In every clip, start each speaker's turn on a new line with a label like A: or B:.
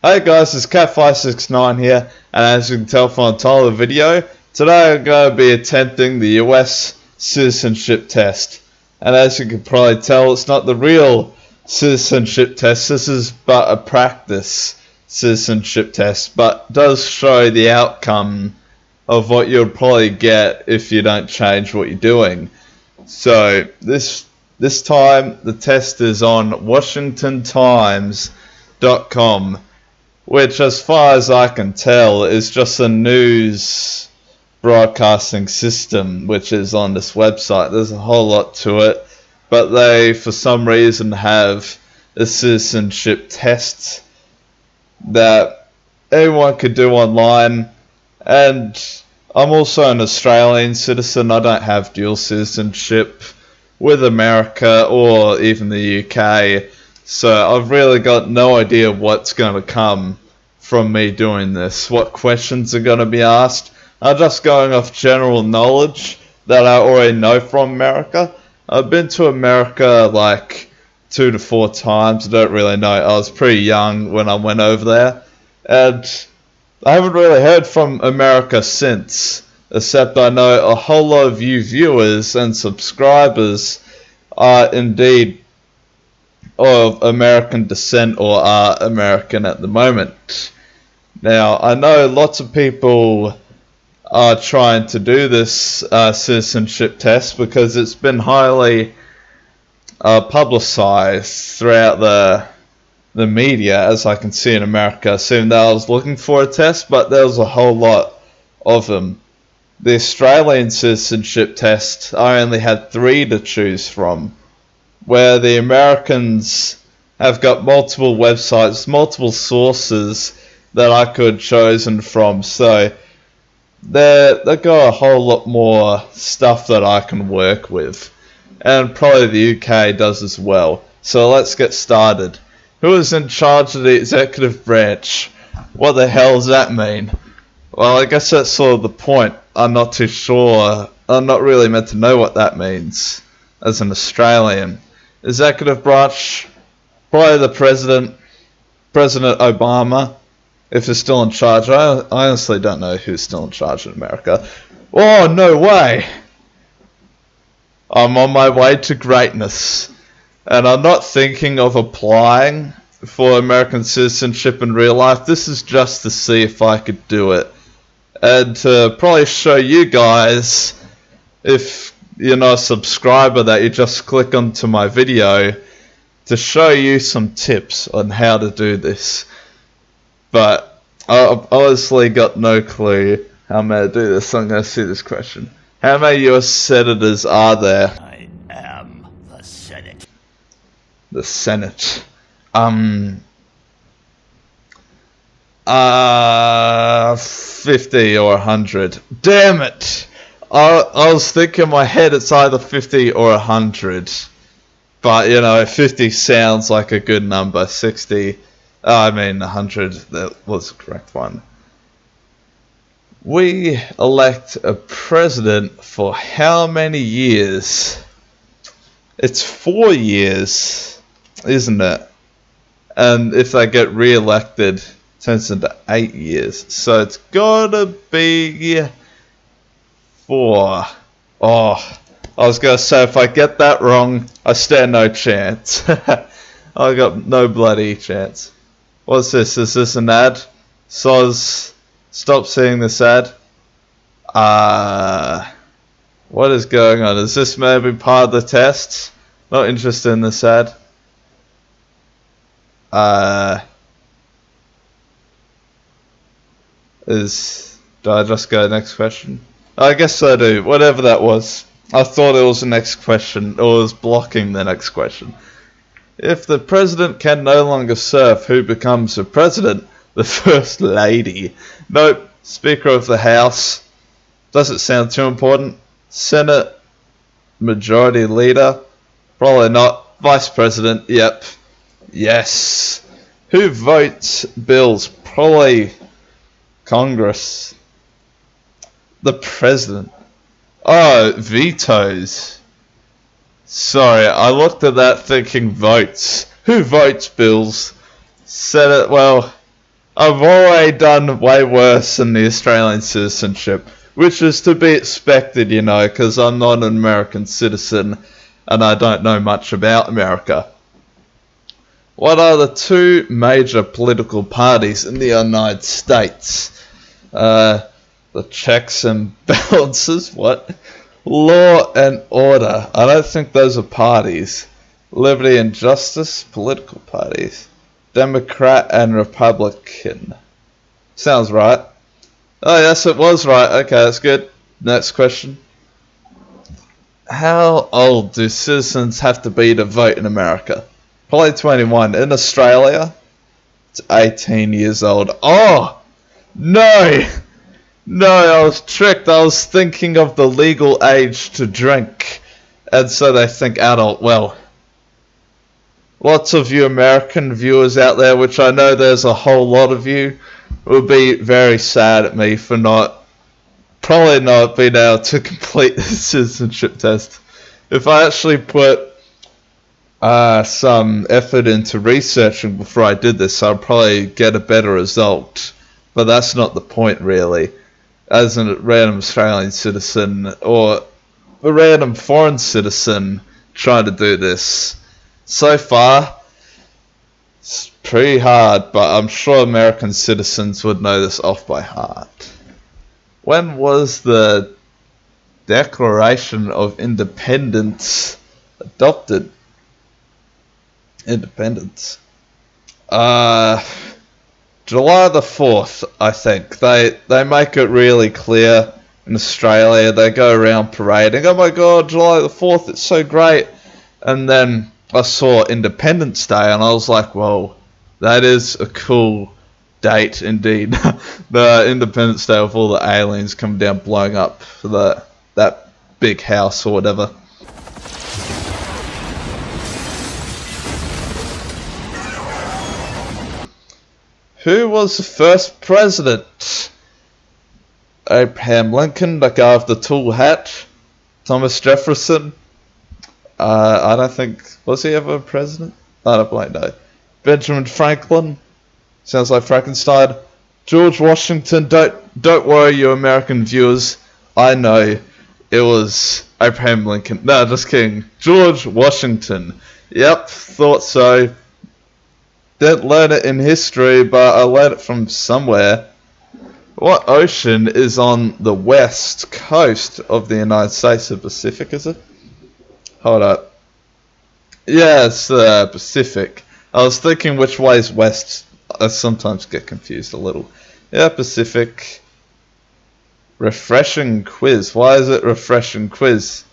A: Hey guys, it's Cat569 here, and as you can tell from the title of the video, today I'm going to be attempting the US citizenship test. And as you can probably tell, it's not the real citizenship test, this is but a practice citizenship test, but does show the outcome of what you'll probably get if you don't change what you're doing. So this time the test is on WashingtonTimes.com, which as far as I can tell is just a news broadcasting system which is on this website. There's a whole lot to it, but they for some reason have a citizenship test that anyone could do online. And I'm also an Australian citizen. I don't have dual citizenship with America or even the UK, so I've really got no idea what's going to come from me doing this, what questions are going to be asked. I'm just going off general knowledge that I already know from America. I've been to America like 2 to 4 times. I don't really know. I was pretty young when I went over there, and I haven't really heard from America since, except I know a whole lot of you viewers and subscribers are indeed of American descent or are American at the moment. Now, I know lots of people are trying to do this citizenship test because it's been highly publicized throughout the media, as I can see in America, seeing that I was looking for a test, but there was a whole lot of them. The Australian citizenship test, I only had 3 to choose from, where the Americans have got multiple websites, multiple sources that I could have chosen from, so they've got a whole lot more stuff that I can work with, and probably the UK does as well. So let's get started. Who is in charge of the executive branch? What the hell does that mean? Well, I guess that's sort of the point. I'm not too sure. I'm not really meant to know what that means as an Australian. Executive branch, probably the President Obama, if he's still in charge. I honestly don't know who's still in charge in America. Oh, no way! I'm on my way to greatness. And I'm not thinking of applying for American citizenship in real life. This is just to see if I could do it. And to probably show you guys, if you're not a subscriber, that you just click onto my video, to show you some tips on how to do this. But I've honestly got no clue how I'm going to do this. I'm going to see this question. How many US senators are there?
B: I am the Senate.
A: The Senate. 50 or 100. Damn it! I was thinking in my head it's either 50 or 100. But, you know, 50 sounds like a good number. 100, that was the correct one. We elect a president for how many years? It's 4 years, isn't it? And if they get re-elected, it turns into 8 years. So it's gotta be 4. Oh, I was gonna say if I get that wrong, I stand no chance. I got no bloody chance. What's this? Is this an ad? Soz, stop seeing this ad. What is going on? Is this maybe part of the test? Not interested in this ad. Do I just go next question? I guess I do. Whatever that was. I thought it was the next question, or was blocking the next question. If the president can no longer serve, who becomes the president? The First Lady. Nope. Speaker of the House. Doesn't sound too important. Senate Majority Leader. Probably not. Vice President. Yep. Yes. Who votes bills? Probably Congress. The President. Oh, vetoes. Sorry, I looked at that thinking votes. Who votes bills? Senate, well, I've already done way worse than the Australian citizenship, which is to be expected, you know, because I'm not an American citizen and I don't know much about America. What are the two major political parties in the United States? The checks and balances, what? Law and order. I don't think those are parties. Liberty and justice, political parties. Democrat and Republican. Sounds right. Oh, yes, it was right. Okay, that's good. Next question. How old do citizens have to be to vote in America? Probably 21. In Australia, it's 18 years old. Oh, no! No, I was tricked. I was thinking of the legal age to drink. And so they think adult. Well, lots of you American viewers out there, which I know there's a whole lot of you, will be very sad at me for probably not being able to complete the citizenship test. If I actually put some effort into researching before I did this, I'd probably get a better result. But that's not the point, really. As a random Australian citizen or a random foreign citizen trying to do this, so far it's pretty hard, but I'm sure American citizens would know this off by heart. When was the Declaration of Independence adopted? Independence. July the 4th, I think. They make it really clear in Australia. They go around parading. Oh my god, July the 4th, it's so great. And then I saw Independence Day and I was like, whoa, that is a cool date indeed. The Independence Day with all the aliens coming down blowing up that big house or whatever. Who was the first president? Abraham Lincoln, the guy with the tall hat. Thomas Jefferson. I don't think, was he ever a president? I don't quite know. Benjamin Franklin. Sounds like Frankenstein. George Washington. Don't worry, you American viewers. I know it was Abraham Lincoln. No, just kidding. George Washington. Yep, thought so. Didn't learn it in history, but I learned it from somewhere. What ocean is on the west coast of the United States? The Pacific, is it? Hold up. Yeah, it's the Pacific. I was thinking which way is west. I sometimes get confused a little. Yeah, Pacific. Refreshing quiz. Why is it refreshing quiz?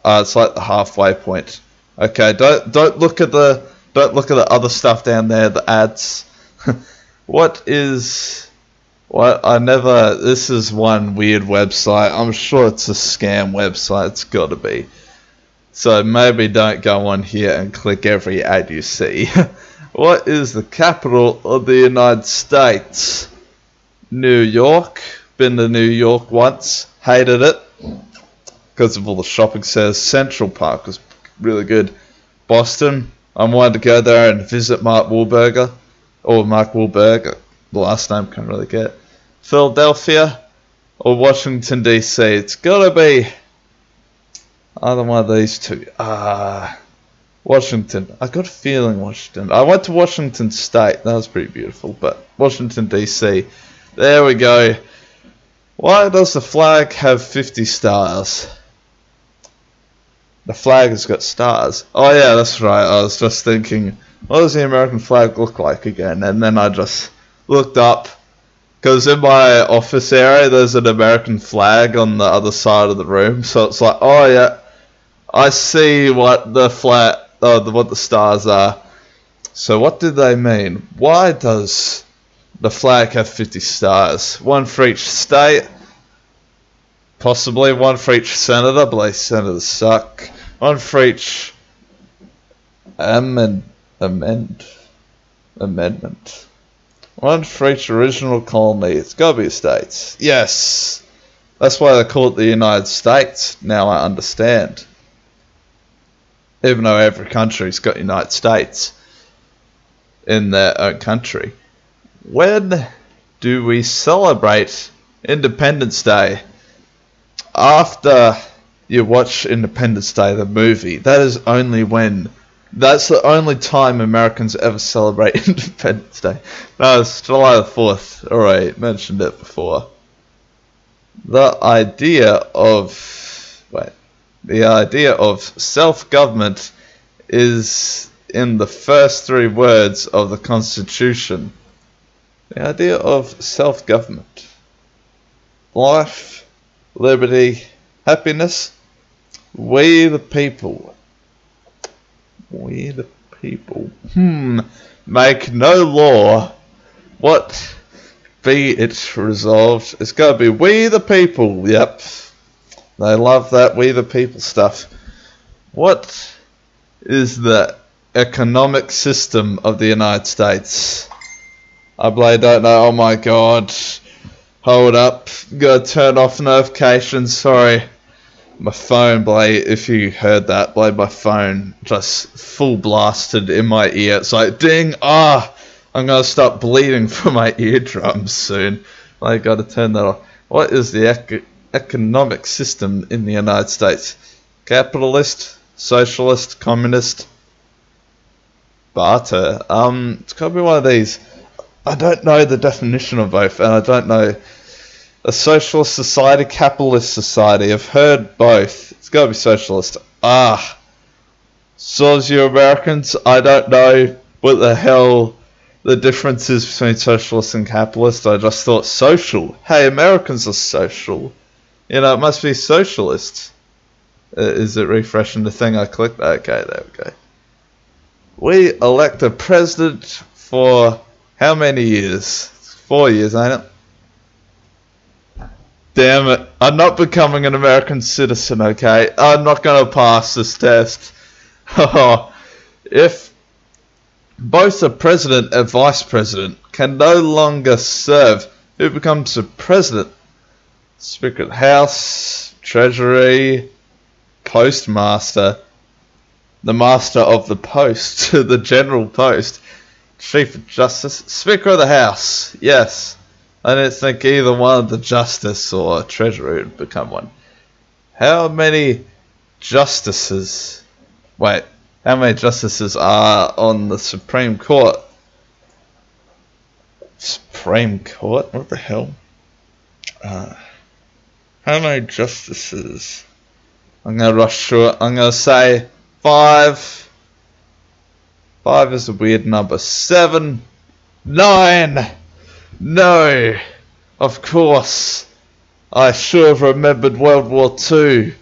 A: It's like the halfway point. Okay, don't look at the other stuff down there, the ads. This is one weird website. I'm sure it's a scam website. It's got to be. So maybe don't go on here and click every ad you see. What is the capital of the United States? New York. Been to New York once. Hated it because of all the shopping centers. Central Park was really good. Boston. I wanted to go there and visit Mark Wahlberg. The last name can't really get. Philadelphia or Washington DC. It's gotta be either one of these two. Washington. I got a feeling Washington. I went to Washington State. That was pretty beautiful. But Washington DC. There we go. Why does the flag have 50 stars? The flag has got stars. Oh yeah, that's right. I was just thinking, what does the American flag look like again? And then I just looked up, because in my office area there's an American flag on the other side of the room. So it's like, oh yeah, I see what the what the stars are. So what do they mean? Why does the flag have 50 stars? One for each state. Possibly one for each senator, but these senators suck. One for each amendment. One for each original colony. It's gotta be states. Yes! That's why they call it the United States. Now I understand. Even though every country's got United States in their own country. When do we celebrate Independence Day? After you watch Independence Day, the movie. That's the only time Americans ever celebrate Independence Day. No, it's July the 4th. Alright, mentioned it before. The idea of self-government is in the first three words of the Constitution. The idea of self-government. Life, liberty, happiness. We the people. We the people. Make no law. What be it resolved? It's gotta be we the people. Yep. They love that we the people stuff. What is the economic system of the United States? I don't know. Oh my god. Hold up. Gotta turn off notifications. Sorry. My phone, if you heard that, my phone just full blasted in my ear. It's like, ding, I'm gonna start bleeding from my eardrums soon. I gotta turn that off. What is the economic system in the United States? Capitalist, socialist, communist, barter. It's gotta be one of these. I don't know the definition of both, and I don't know a socialist society, capitalist society. I've heard both. It's gotta be socialist. Soz Americans, I don't know what the hell the difference is between socialist and capitalist. I just thought social. Hey, Americans are social. It must be socialist. Is it refreshing the thing I clicked? Okay, there we go. We elect a president for how many years? 4 years, ain't it? Damn it. I'm not becoming an American citizen, okay? I'm not gonna pass this test. If both the president and vice president can no longer serve, who becomes the president? Speaker of the House, Treasury, Postmaster, the Master of the Post, the General Post, Chief of Justice, Speaker of the House. Yes. I didn't think either one of the Justice or Treasury would become one. How many justices? How many justices are on the Supreme Court? Supreme Court? What the hell? How many justices? I'm gonna rush through it. I'm gonna say 5. 5 is a weird number. 7. 9. No, of course. I should have remembered World War II.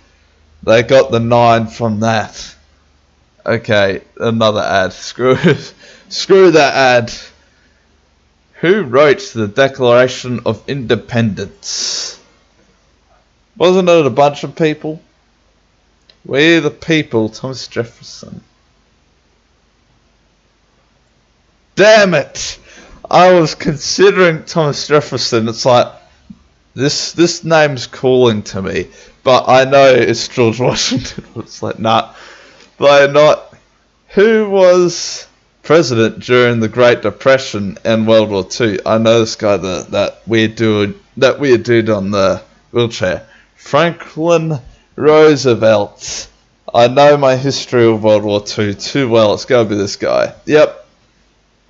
A: They got the 9 from that. Okay, another ad. Screw that ad. Who wrote the Declaration of Independence? Wasn't it a bunch of people? We the people, Thomas Jefferson. Damn it! I was considering Thomas Jefferson. It's like, this name's calling to me, but I know it's George Washington. It's like, nah, they're not. Who was president during the Great Depression and World War II? I know this guy, that weird dude on the wheelchair. Franklin Roosevelt. I know my history of World War II too well. It's gotta be this guy. Yep.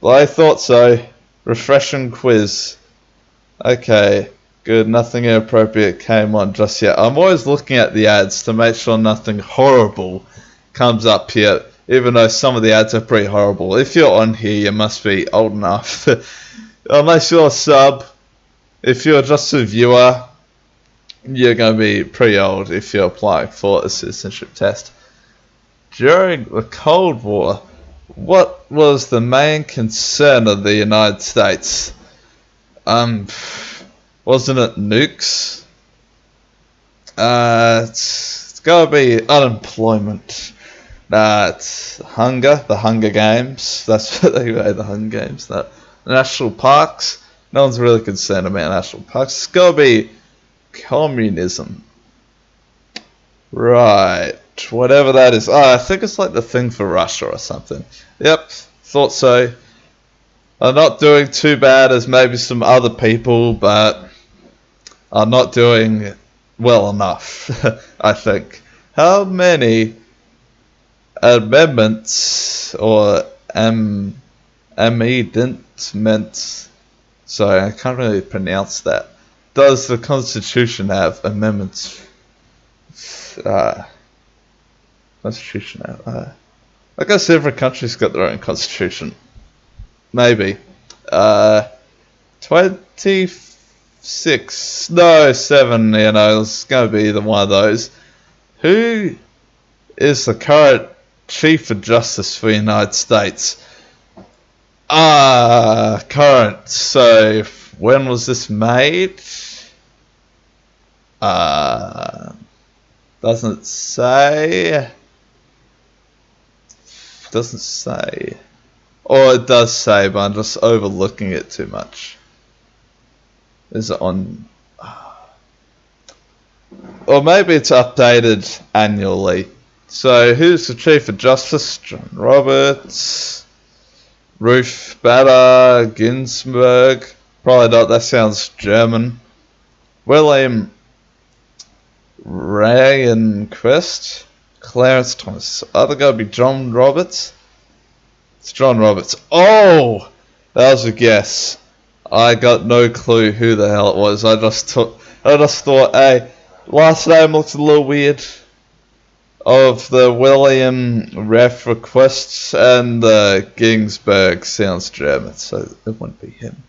A: Well, I thought so. Refreshing quiz. Okay, good. Nothing inappropriate came on just yet. I'm always looking at the ads to make sure nothing horrible comes up here, even though some of the ads are pretty horrible. If you're on here, you must be old enough. Unless you're a sub. If you're just a viewer, you're going to be pretty old if you're applying for a citizenship test. During the Cold War, what was the main concern of the United States? Wasn't it nukes? It's gotta be unemployment. It's hunger, the Hunger Games. That's what they say, the Hunger Games. The national parks. No one's really concerned about national parks. It's gotta be communism. Right. Whatever that is. I think it's like the thing for Russia or something. Yep, thought so. I'm not doing too bad as maybe some other people, but I'm not doing well enough, I think. How many amendments or amendments, sorry, I can't really pronounce that, does the Constitution have? Amendments, Constitution have, I guess every country's got their own constitution. Maybe. 26, no, 7, it's going to be either one of those. Who is the current Chief of Justice for the United States? Current. So, when was this made? Doesn't say. Doesn't say. Or it does say, but I'm just overlooking it too much. Is it on... Or maybe it's updated annually. So, who's the Chief of Justice? John Roberts, Ruth Bader Ginsburg. Probably not, that sounds German. William Rehnquist, Clarence Thomas. Are they going to be John Roberts? It's John Roberts. Oh! That was a guess. I got no clue who the hell it was. I just thought, hey, last name looks a little weird. Of the William Rehnquist and the Ginsburg sounds German, so it wouldn't be him.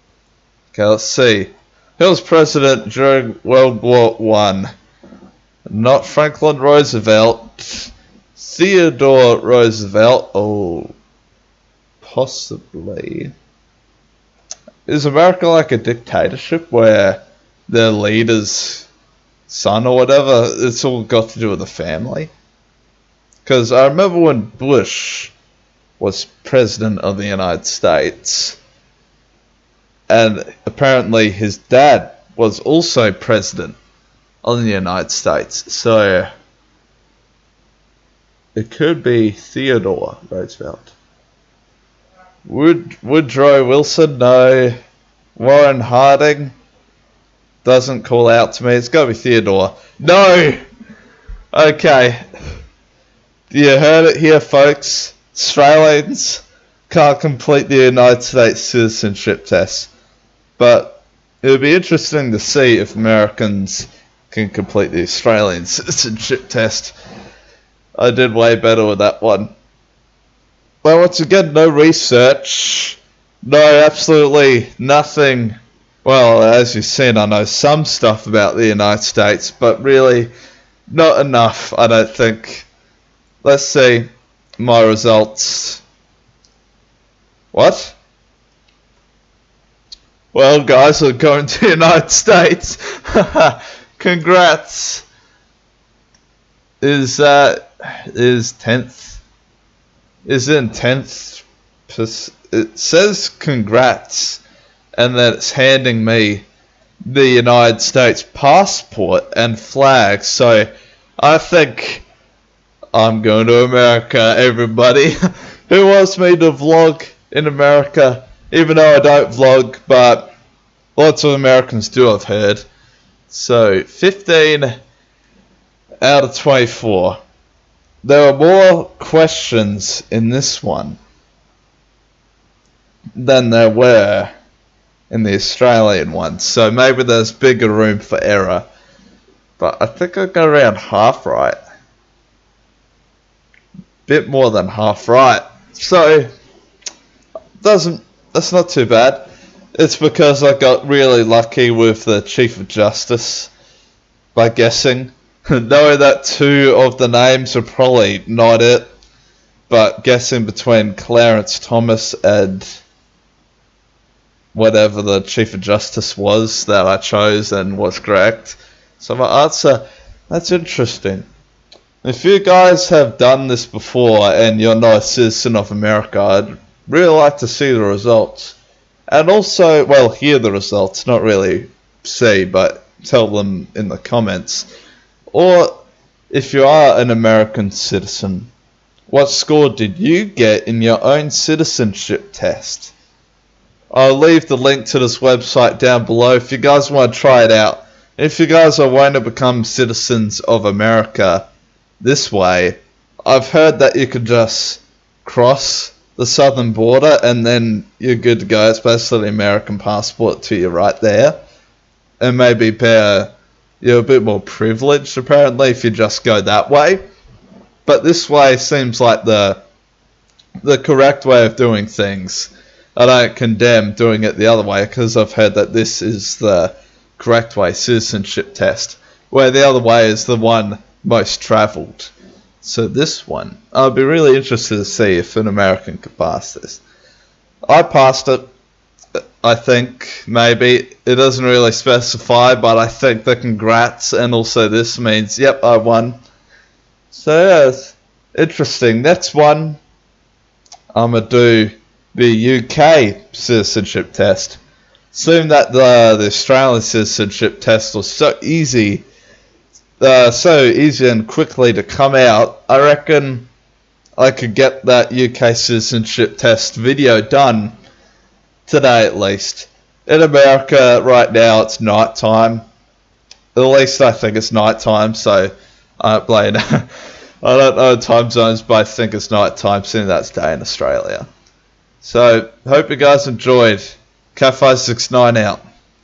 A: Okay, let's see. Who was president during World War One? Not Franklin Roosevelt. Theodore Roosevelt. Oh, possibly. Is America like a dictatorship where the leader's son or whatever, it's all got to do with the family? Because I remember when Bush was president of the United States, and apparently his dad was also president of the United States, so it could be Theodore Roosevelt. Woodrow Wilson, no. Warren Harding, doesn't call out to me. It's got to be Theodore. No! Okay. You heard it here, folks. Australians can't complete the United States citizenship test. But it would be interesting to see if Americans can complete the Australian citizenship test. I did way better with that one. Well, once again, no research. No, absolutely nothing. Well, as you've seen, I know some stuff about the United States, but really not enough, I don't think. Let's see my results. What? Well, guys, we're going to the United States. Congrats. Is 10th? Is in 10th? It says congrats, and then it's handing me the United States passport and flag. So I think I'm going to America, everybody. Who wants me to vlog in America? Even though I don't vlog, but lots of Americans do, I've heard. So 15 out of 24. There are more questions in this one than there were in the Australian one. So maybe there's bigger room for error. But I think I got around half right. Bit more than half right. So that's not too bad. It's because I got really lucky with the Chief of Justice by guessing. Knowing that two of the names are probably not it, but guessing between Clarence Thomas and whatever the Chief of Justice was that I chose and was correct. So my answer, that's interesting. If you guys have done this before and you're not a citizen of America, I'd really like to see the results. And also, well, hear the results, not really see, but tell them in the comments. Or, if you are an American citizen, what score did you get in your own citizenship test? I'll leave the link to this website down below if you guys want to try it out. If you guys are wanting to become citizens of America this way, I've heard that you could just cross the southern border and then you're good to go. It's basically the American passport to you right there. And maybe you're a bit more privileged apparently if you just go that way. But this way seems like the correct way of doing things. I don't condemn doing it the other way because I've heard that this is the correct way, citizenship test, where the other way is the one most travelled. So this one, I'd be really interested to see if an American could pass this. I passed it, I think, maybe. It doesn't really specify, but I think the congrats and also this means, yep, I won. So yeah, it's interesting. Next one, I'm going to do the UK citizenship test. Assume that the Australian citizenship test was so easy and quickly to come out. I reckon I could get that UK citizenship test video done today at least. In America right now it's night time. At least I think it's night time, so I don't know time zones, but I think it's night time, seeing that's day in Australia. So, hope you guys enjoyed. Cat569 out.